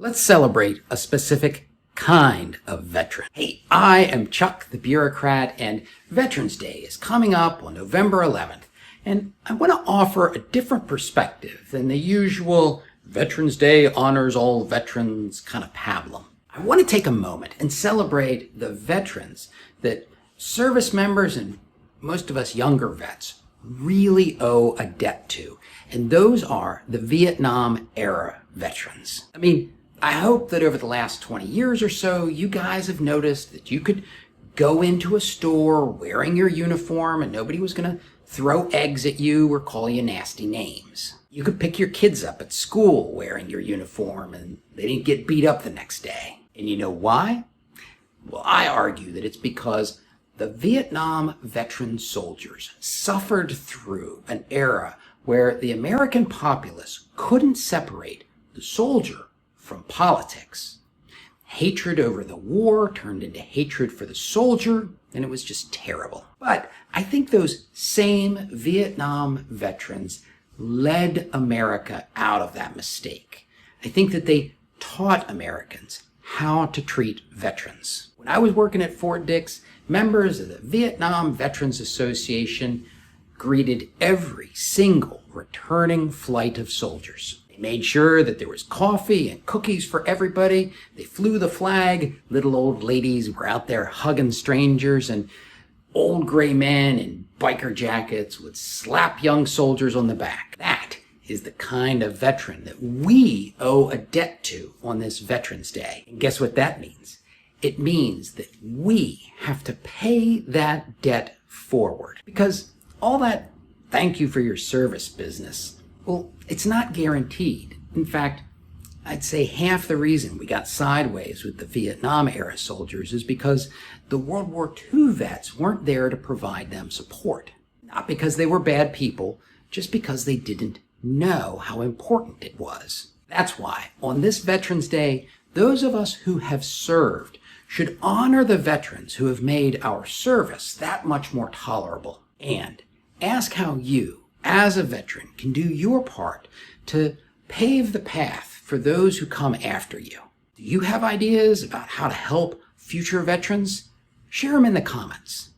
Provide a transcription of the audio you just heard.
Let's celebrate a specific kind of veteran. Hey, I am Chuck the Bureaucrat, and Veterans Day is coming up on November 11th, and I want to offer a different perspective than the usual Veterans Day honors all veterans kind of pablum. I want to take a moment and celebrate the veterans that service members and most of us younger vets really owe a debt to, and those are the Vietnam era veterans. I hope that over the last 20 years or so, you guys have noticed that you could go into a store wearing your uniform and nobody was going to throw eggs at you or call you nasty names. You could pick your kids up at school wearing your uniform and they didn't get beat up the next day. And you know why? Well, I argue that it's because the Vietnam veteran soldiers suffered through an era where the American populace couldn't separate the soldier from politics. Hatred over the war turned into hatred for the soldier, and it was just terrible. But I think those same Vietnam veterans led America out of that mistake. I think that they taught Americans how to treat veterans. When I was working at Fort Dix, members of the Vietnam Veterans Association greeted every single returning flight of soldiers. Made sure that there was coffee and cookies for everybody. They flew the flag. Little old ladies were out there hugging strangers, and old gray men in biker jackets would slap young soldiers on the back. That is the kind of veteran that we owe a debt to on this Veterans Day. And guess what that means? It means that we have to pay that debt forward. Because all that thank you for your service business, well, it's not guaranteed. In fact, I'd say half the reason we got sideways with the Vietnam era soldiers is because the World War II vets weren't there to provide them support. Not because they were bad people, just because they didn't know how important it was. That's why, on this Veterans Day, those of us who have served should honor the veterans who have made our service that much more tolerable, and ask how you, as a veteran, can do your part to pave the path for those who come after you. Do you have ideas about how to help future veterans? Share them in the comments.